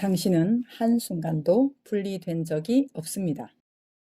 당신은 한순간도 분리된 적이 없습니다.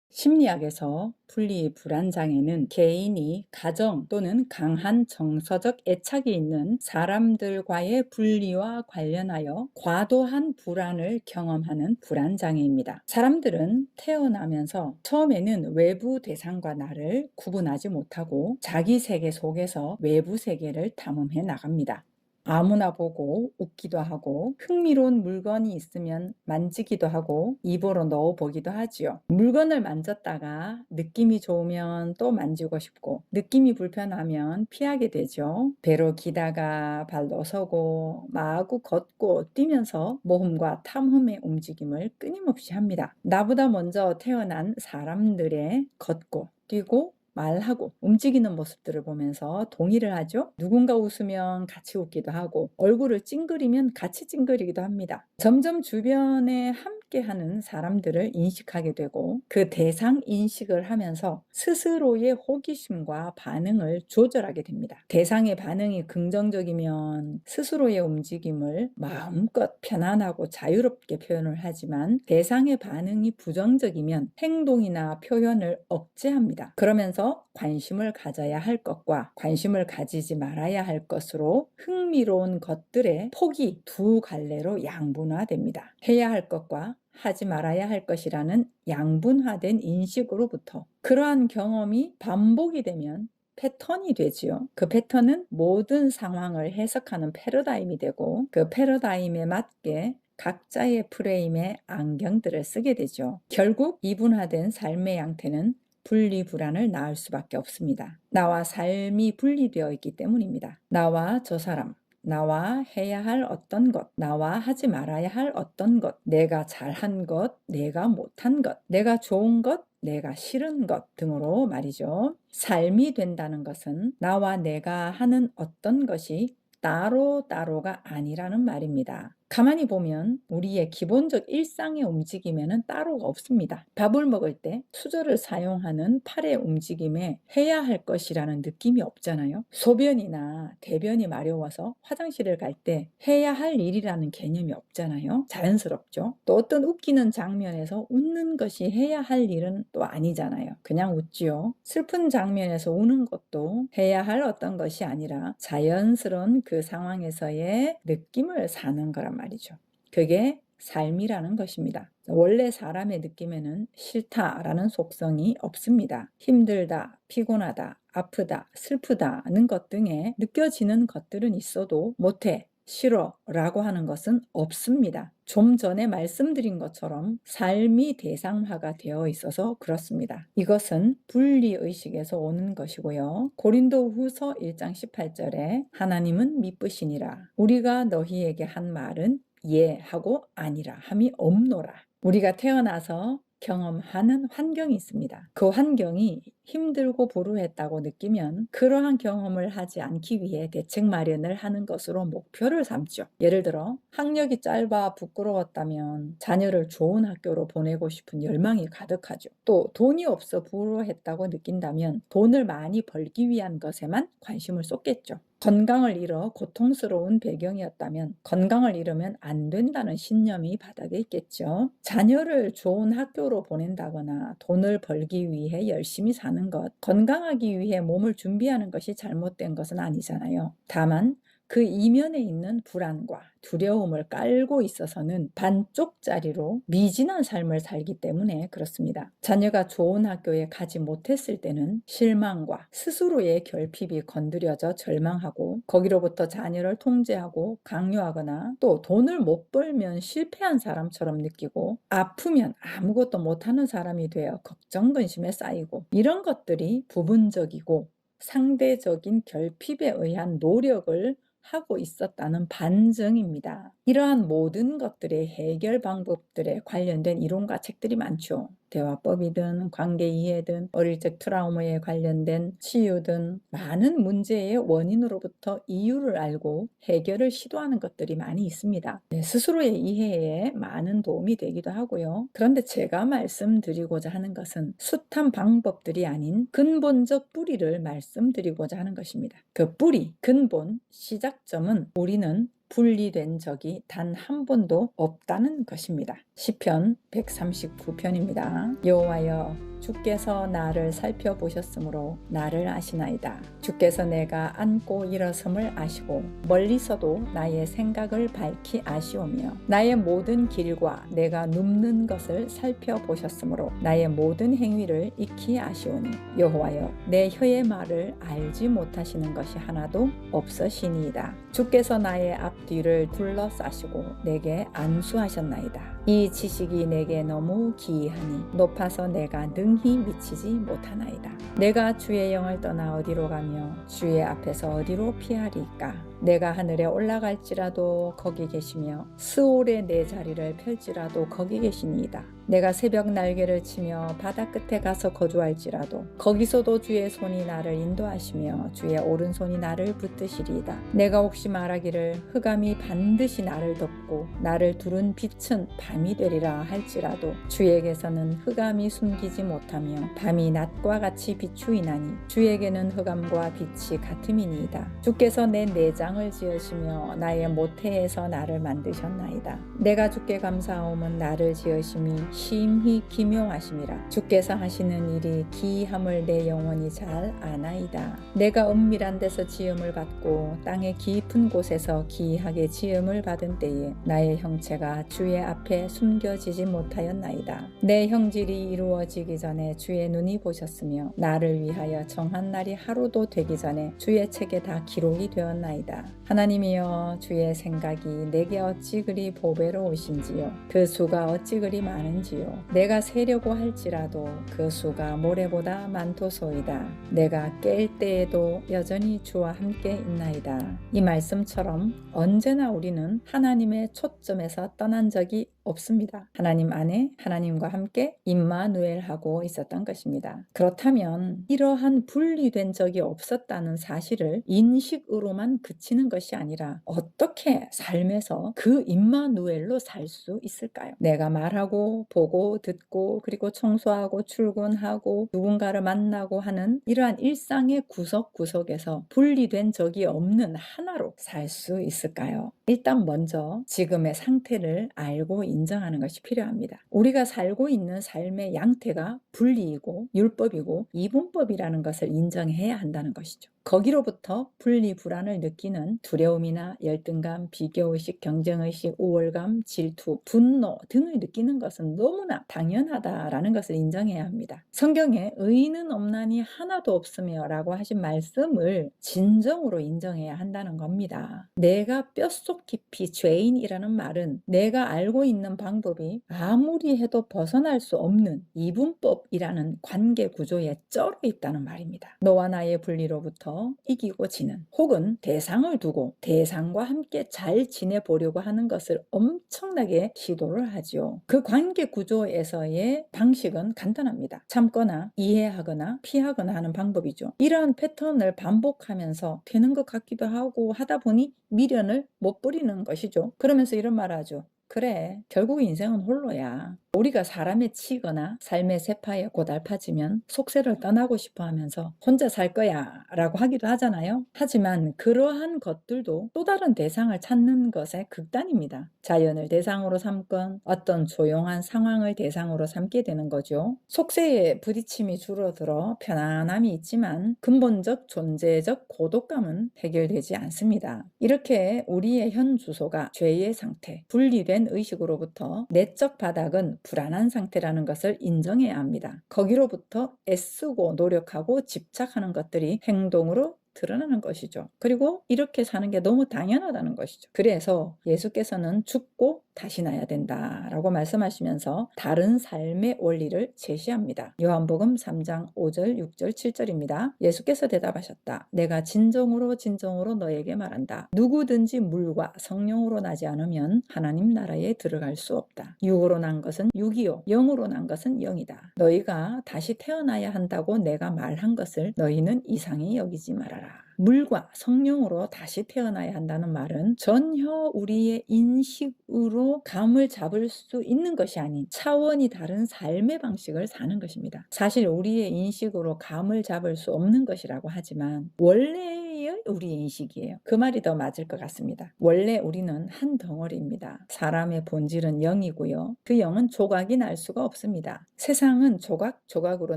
심리학에서 분리 불안장애는 개인이 가정 또는 강한 정서적 애착이 있는 사람들과의 분리와 관련하여 과도한 불안을 경험하는 불안장애입니다. 사람들은 태어나면서 처음에는 외부 대상과 나를 구분하지 못하고 자기 세계 속에서 외부 세계를 탐험해 나갑니다. 아무나 보고 웃기도 하고 흥미로운 물건이 있으면 만지기도 하고 입으로 넣어보기도 하지요. 물건을 만졌다가 느낌이 좋으면 또 만지고 싶고 느낌이 불편하면 피하게 되죠. 배로 기다가 발로 서고 마구 걷고 뛰면서 모험과 탐험의 움직임을 끊임없이 합니다. 나보다 먼저 태어난 사람들의 걷고 뛰고 말하고 움직이는 모습들을 보면서 동의를 하죠. 누군가 웃으면 같이 웃기도 하고 얼굴을 찡그리면 같이 찡그리기도 합니다. 점점 주변에 함께하는 사람들을 인식하게 되고 그 대상 인식을 하면서 스스로의 호기심과 반응을 조절하게 됩니다. 대상의 반응이 긍정적이면 스스로의 움직임을 마음껏 편안하고 자유롭게 표현을 하지만 대상의 반응이 부정적이면 행동이나 표현을 억제합니다. 그러면서 관심을 가져야 할 것과 관심을 가지지 말아야 할 것으로 흥미로운 것들의 폭이 두 갈래로 양분화됩니다. 해야 할 것과 하지 말아야 할 것이라는 양분화된 인식으로부터 그러한 경험이 반복이 되면 패턴이 되지요. 그 패턴은 모든 상황을 해석하는 패러다임이 되고 그 패러다임에 맞게 각자의 프레임의 안경들을 쓰게 되죠. 결국 이분화된 삶의 양태는 분리불안을 낳을 수밖에 없습니다. 나와 삶이 분리되어 있기 때문입니다. 나와 저 사람, 나와 해야 할 어떤 것, 나와 하지 말아야 할 어떤 것, 내가 잘한 것, 내가 못한 것, 내가 좋은 것, 내가 싫은 것 등으로 말이죠. 삶이 된다는 것은 나와 내가 하는 어떤 것이 따로따로가 아니라는 말입니다. 가만히 보면 우리의 기본적 일상의 움직임에는 따로가 없습니다. 밥을 먹을 때 수저를 사용하는 팔의 움직임에 해야 할 것이라는 느낌이 없잖아요. 소변이나 대변이 마려워서 화장실을 갈 때 해야 할 일이라는 개념이 없잖아요. 자연스럽죠. 또 어떤 웃기는 장면에서 웃는 것이 해야 할 일은 또 아니잖아요. 그냥 웃지요. 슬픈 장면에서 우는 것도 해야 할 어떤 것이 아니라 자연스러운 그 상황에서의 느낌을 사는 거란 말이죠. 그게 삶이라는 것입니다. 원래 사람의 느낌에는 싫다라는 속성이 없습니다. 힘들다, 피곤하다, 아프다, 슬프다는 것 등에 느껴지는 것들은 있어도 못해, 싫어 라고 하는 것은 없습니다. 좀 전에 말씀드린 것처럼 삶이 대상화가 되어 있어서 그렇습니다. 이것은 분리의식에서 오는 것이고요. 고린도후서 1장 18절에 하나님은 미쁘시니라 우리가 너희에게 한 말은 예 하고 아니라 함이 없노라. 우리가 태어나서 경험하는 환경이 있습니다. 그 환경이 힘들고 불우했다고 느끼면 그러한 경험을 하지 않기 위해 대책 마련을 하는 것으로 목표를 삼죠. 예를 들어 학력이 짧아 부끄러웠다면 자녀를 좋은 학교로 보내고 싶은 열망이 가득하죠. 또 돈이 없어 불우했다고 느낀다면 돈을 많이 벌기 위한 것에만 관심을 쏟겠죠. 건강을 잃어 고통스러운 배경이었다면 건강을 잃으면 안 된다는 신념이 바닥에 있겠죠. 자녀를 좋은 학교로 보낸다거나 돈을 벌기 위해 열심히 사는 것, 건강하기 위해 몸을 준비하는 것이 잘못된 것은 아니잖아요. 다만 그 이면에 있는 불안과 두려움을 깔고 있어서는 반쪽짜리로 미진한 삶을 살기 때문에 그렇습니다. 자녀가 좋은 학교에 가지 못했을 때는 실망과 스스로의 결핍이 건드려져 절망하고 거기로부터 자녀를 통제하고 강요하거나 또 돈을 못 벌면 실패한 사람처럼 느끼고 아프면 아무것도 못하는 사람이 되어 걱정 근심에 쌓이고 이런 것들이 부분적이고 상대적인 결핍에 의한 노력을 하고 있었다는 반증입니다. 이러한 모든 것들의 해결 방법들에 관련된 이론과 책들이 많죠. 대화법이든 관계 이해든 어릴 적 트라우마에 관련된 치유든 많은 문제의 원인으로부터 이유를 알고 해결을 시도하는 것들이 많이 있습니다. 스스로의 이해에 많은 도움이 되기도 하고요. 그런데 제가 말씀드리고자 하는 것은 숱한 방법들이 아닌 근본적 뿌리를 말씀드리고자 하는 것입니다. 그 뿌리, 근본, 시작점은 우리는 분리된 적이 단 한 번도 없다는 것입니다. 시편 139편입니다. 여호와여, 주께서 나를 살펴보셨으므로 나를 아시나이다. 주께서 내가 앉고 일어섬을 아시고 멀리서도 나의 생각을 밝히 아시오며 나의 모든 길과 내가 눕는 것을 살펴보셨으므로 나의 모든 행위를 익히 아시오니 여호와여, 내 혀의 말을 알지 못하시는 것이 하나도 없으시니이다. 주께서 나의 앞뒤를 둘러싸시고 내게 안수하셨나이다. 이 지식이 내게 너무 기이하니 높아서 내가 능히 미치지 못하나이다. 내가 주의 영을 떠나 어디로 가며 주의 앞에서 어디로 피하리까? 내가 하늘에 올라갈지라도 거기 계시며 스올에 내 자리를 펼지라도 거기 계시니이다. 내가 새벽 날개를 치며 바다 끝에 가서 거주할지라도 거기서도 주의 손이 나를 인도하시며 주의 오른손이 나를 붙드시리이다. 내가 혹시 말하기를 흑암이 반드시 나를 덮고 나를 두른 빛은 밤이 되리라 할지라도 주에게서는 흑암이 숨기지 못하며 밤이 낮과 같이 비추이나니 주에게는 흑암과 빛이 같음이니이다. 주께서 내 내장을 지으시며 나의 모태에서 나를 만드셨나이다. 내가 주께 감사하오면 나를 지으심이 심히 기묘하심이라. 주께서 하시는 일이 기이함을 내 영혼이 잘 아나이다. 내가 은밀한 데서 지음을 받고 땅의 깊은 곳에서 기이하게 지음을 받은 때에 나의 형체가 주의 앞에 숨겨지지 못하였나이다. 내 형질이 이루어지기 전에 주의 눈이 보셨으며 나를 위하여 정한 날이 하루도 되기 전에 주의 책에 다 기록이 되었나이다. 하나님이여, 주의 생각이 내게 어찌 그리 보배로우신지요. 그 수가 어찌 그리 많은지요. 내가 세려고 할지라도 그 수가 모래보다 많도소이다. 내가 깰 때에도 여전히 주와 함께 있나이다. 이 말씀처럼 언제나 우리는 하나님의 초점에서 떠난 적이 없습니다. 하나님 안에 하나님과 함께 임마누엘하고 있었던 것입니다. 그렇다면 이러한 분리된 적이 없었다는 사실을 인식으로만 그치는 것이 아니라 어떻게 삶에서 그 임마누엘로 살 수 있을까요? 내가 말하고 보고 듣고 그리고 청소하고 출근하고 누군가를 만나고 하는 이러한 일상의 구석구석에서 분리된 적이 없는 하나로 살 수 있을까요? 일단 먼저 지금의 상태를 알고 인정하는 것이 필요합니다. 우리가 살고 있는 삶의 양태가 분리이고 율법이고 이분법이라는 것을 인정해야 한다는 것이죠. 거기로부터 분리 불안을 느끼는 두려움이나 열등감, 비교의식, 경쟁의식, 우월감, 질투, 분노 등을 느끼는 것은 너무나 당연하다라는 것을 인정해야 합니다. 성경에 의인은 없나니 하나도 없으며 라고 하신 말씀을 진정으로 인정해야 한다는 겁니다. 내가 뼛속 깊이 죄인이라는 말은 내가 알고 있는 방법이 아무리 해도 벗어날 수 없는 이분법이라는 관계 구조에 쩔어 있다는 말입니다. 너와 나의 분리로부터 이기고 지는 혹은 대상을 두고 대상과 함께 잘 지내보려고 하는 것을 엄청나게 시도를 하죠. 그 관계 구조에서의 방식은 간단합니다. 참거나 이해하거나 피하거나 하는 방법이죠. 이러한 패턴을 반복하면서 되는 것 같기도 하고 하다 보니 미련을 못 버리는 것이죠. 그러면서 이런 말 하죠. 그래, 결국 인생은 홀로야. 우리가 사람에 치거나 삶의 세파에 고달파지면 속세를 떠나고 싶어 하면서 혼자 살 거야 라고 하기도 하잖아요. 하지만 그러한 것들도 또 다른 대상을 찾는 것의 극단입니다. 자연을 대상으로 삼건 어떤 조용한 상황을 대상으로 삼게 되는 거죠. 속세의 부딪힘이 줄어들어 편안함이 있지만 근본적 존재적 고독감은 해결되지 않습니다. 이렇게 우리의 현 주소가 죄의 상태, 분리된 의식으로부터 내적 바닥은 불안한 상태라는 것을 인정해야 합니다. 거기로부터 애쓰고 노력하고 집착하는 것들이 행동으로 드러나는 것이죠. 그리고 이렇게 사는 게 너무 당연하다는 것이죠. 그래서 예수께서는 죽고 다시 나야 된다라고 말씀하시면서 다른 삶의 원리를 제시합니다. 요한복음 3장 5절, 6절, 7절입니다. 예수께서 대답하셨다. 내가 진정으로 진정으로 너에게 말한다. 누구든지 물과 성령으로 나지 않으면 하나님 나라에 들어갈 수 없다. 육으로 난 것은 육이요 영으로 난 것은 영이다. 너희가 다시 태어나야 한다고 내가 말한 것을 너희는 이상히 여기지 말아라. 물과 성령으로 다시 태어나야 한다는 말은 전혀 우리의 인식으로 감을 잡을 수 있는 것이 아닌 차원이 다른 삶의 방식을 사는 것입니다. 사실 우리의 인식으로 감을 잡을 수 없는 것이라고 하지만 원래의 분리의 우리의 인식이에요. 그 말이 더 맞을 것 같습니다. 원래 우리는 한 덩어리입니다. 사람의 본질은 영이고요. 그 영은 조각이 날 수가 없습니다. 세상은 조각조각으로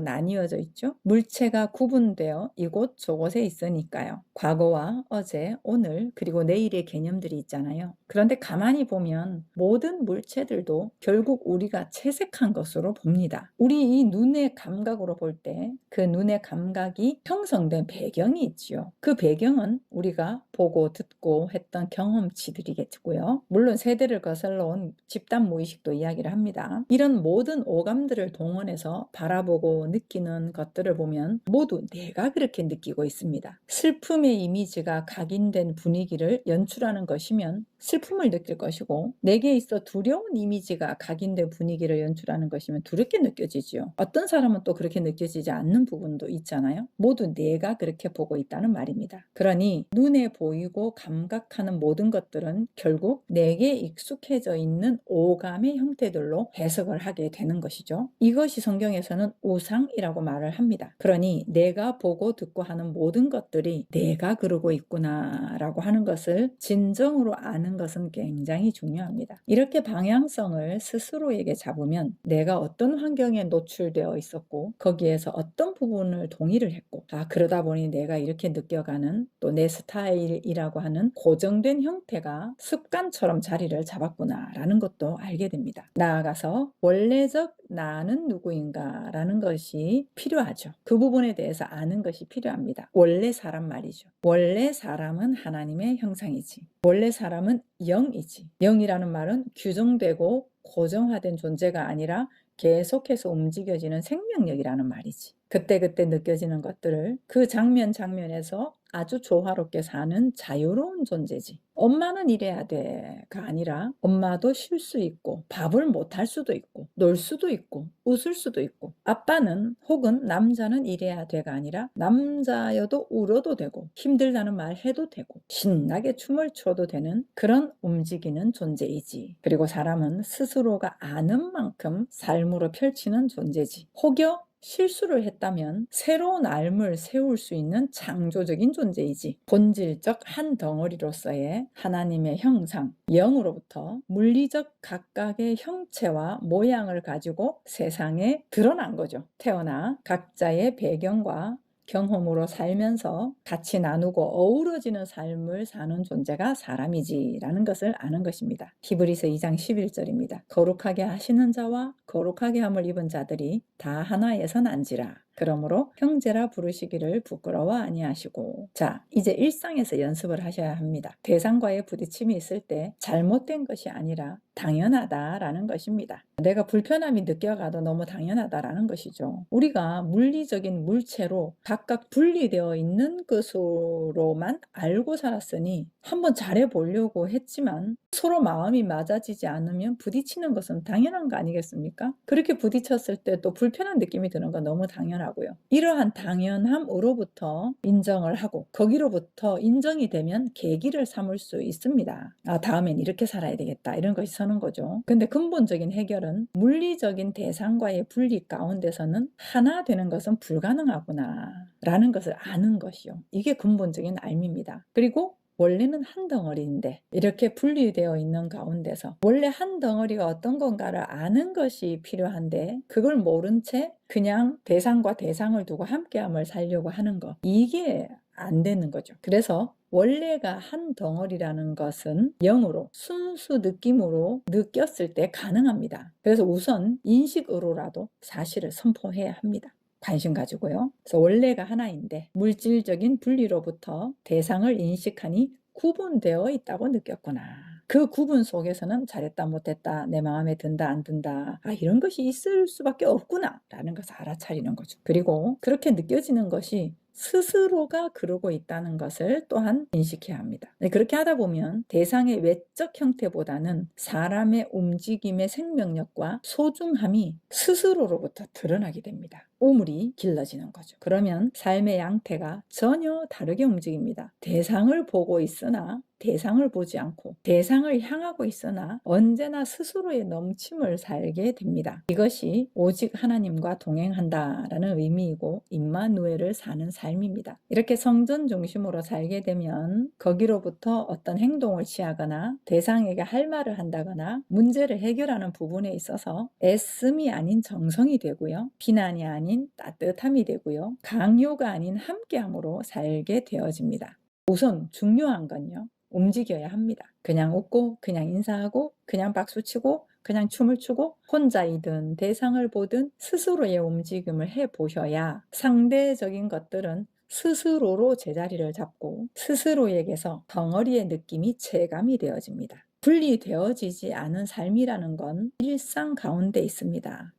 나뉘어져 있죠. 물체가 구분되어 이곳 저곳에 있으니까요. 과거와 어제, 오늘, 그리고 내일의 개념들이 있잖아요. 그런데 가만히 보면 모든 물체들도 결국 우리가 채색한 것으로 봅니다. 우리 이 눈의 감각으로 볼 때 그 눈의 감각이 형성된 배경이 있지요. 그 배경은 우리가 보고 듣고 했던 경험치들이겠고요. 물론 세대를 거슬러 온 집단 무의식도 이야기를 합니다. 이런 모든 오감들을 동원해서 바라보고 느끼는 것들을 보면 모두 내가 그렇게 느끼고 있습니다. 슬픔의 이미지가 각인된 분위기를 연출하는 것이면 슬픔을 느낄 것이고, 내게 있어 두려운 이미지가 각인된 분위기를 연출하는 것이면 두렵게 느껴지지요. 어떤 사람은 또 그렇게 느껴지지 않는 부분도 있잖아요. 모두 내가 그렇게 보고 있다는 말입니다. 그러니 눈에 보이고 감각하는 모든 것들은 결국 내게 익숙해져 있는 오감의 형태들로 해석을 하게 되는 것이죠. 이것이 성경에서는 우상이라고 말을 합니다. 그러니 내가 보고 듣고 하는 모든 것들이 내가 그러고 있구나라고 하는 것을 진정으로 아는 것은 굉장히 중요합니다. 이렇게 방향성을 스스로에게 잡으면 내가 어떤 환경에 노출되어 있었고 거기에서 어떤 부분을 동의를 했고, 그러다 보니 내가 이렇게 느껴가는 또 내 스타일이라고 하는 고정된 형태가 습관처럼 자리를 잡았구나라는 것도 알게 됩니다. 나아가서 원래적 나는 누구인가 라는 것이 필요하죠. 그 부분에 대해서 아는 것이 필요합니다. 원래 사람 말이죠. 원래 사람은 하나님의 형상이지. 원래 사람은 영이지. 영이라는 말은 규정되고 고정화된 존재가 아니라 계속해서 움직여지는 생명력이라는 말이지. 그때그때 느껴지는 것들을 그 장면에서 아주 조화롭게 사는 자유로운 존재지. 엄마는 이래야 돼가 아니라 엄마도 쉴 수 있고 밥을 못할 수도 있고 놀 수도 있고 웃을 수도 있고, 아빠는 혹은 남자는 이래야 돼가 아니라 남자여도 울어도 되고 힘들다는 말 해도 되고 신나게 춤을 춰도 되는 그런 움직이는 존재이지. 그리고 사람은 스스로가 아는 만큼 삶으로 펼치는 존재지. 혹여 실수를 했다면 새로운 삶을 세울 수 있는 창조적인 존재이지. 본질적 한 덩어리로서의 하나님의 형상, 영으로부터 물리적 각각의 형체와 모양을 가지고 세상에 드러난 거죠. 태어나 각자의 배경과 경험으로 살면서 같이 나누고 어우러지는 삶을 사는 존재가 사람이지라는 것을 아는 것입니다. 히브리서 2장 11절입니다. 거룩하게 하시는 자와 거룩하게 함을 입은 자들이 다 하나에서 난지라. 그러므로 형제라 부르시기를 부끄러워 아니하시고. 자, 이제 일상에서 연습을 하셔야 합니다. 대상과의 부딪힘이 있을 때 잘못된 것이 아니라 당연하다라는 것입니다. 내가 불편함이 느껴가도 너무 당연하다라는 것이죠. 우리가 물리적인 물체로 각각 분리되어 있는 것으로만 알고 살았으니 한번 잘해보려고 했지만 서로 마음이 맞아지지 않으면 부딪히는 것은 당연한 거 아니겠습니까? 그렇게 부딪혔을 때 또 불편한 느낌이 드는 건 너무 당연하고요. 이러한 당연함으로부터 인정을 하고 거기로부터 인정이 되면 계기를 삼을 수 있습니다. 다음엔 이렇게 살아야 되겠다, 이런 것이 서는 거죠. 근데 근본적인 해결은 물리적인 대상과의 분리 가운데서는 하나 되는 것은 불가능하구나 라는 것을 아는 것이요. 이게 근본적인 알미입니다. 그리고 원래는 한 덩어리인데 이렇게 분리되어 있는 가운데서 원래 한 덩어리가 어떤 건가를 아는 것이 필요한데, 그걸 모른 채 그냥 대상과 대상을 두고 함께함을 살려고 하는 거, 이게 안 되는 거죠. 그래서 원래가 한 덩어리라는 것은 영으로 순수 느낌으로 느꼈을 때 가능합니다. 그래서 우선 인식으로라도 사실을 선포해야 합니다. 관심 가지고요. 그래서 원래가 하나인데 물질적인 분리로부터 대상을 인식하니 구분되어 있다고 느꼈구나. 그 구분 속에서는 잘했다 못했다, 내 마음에 든다 안 든다, 이런 것이 있을 수밖에 없구나 라는 것을 알아차리는 거죠. 그리고 그렇게 느껴지는 것이 스스로가 그러고 있다는 것을 또한 인식해야 합니다. 그렇게 하다 보면 대상의 외적 형태보다는 사람의 움직임의 생명력과 소중함이 스스로로부터 드러나게 됩니다. 오물이 길러지는 거죠. 그러면 삶의 양태가 전혀 다르게 움직입니다. 대상을 보고 있으나 대상을 보지 않고, 대상을 향하고 있으나 언제나 스스로의 넘침을 살게 됩니다. 이것이 오직 하나님과 동행한다라는 의미이고 임마누엘을 사는 삶입니다. 이렇게 성전 중심으로 살게 되면 거기로부터 어떤 행동을 취하거나 대상에게 할 말을 한다거나 문제를 해결하는 부분에 있어서 애씀이 아닌 정성이 되고요. 비난이 아닌 따뜻함이 되고요. 강요가 아닌 함께함으로 살게 되어집니다. 우선 중요한 건요. 움직여야 합니다. 그냥 웃고 그냥 인사하고 그냥 박수치고 그냥 춤을 추고 혼자이든 대상을 보든 스스로의 움직임을 해보셔야 상대적인 것들은 스스로로 제자리를 잡고 스스로에게서 덩어리의 느낌이 체감이 되어집니다. 분리되어지지 않은 삶이라는 건 일상 가운데 있습니다.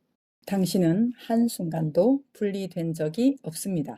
당신은 한순간도 분리된 적이 없습니다.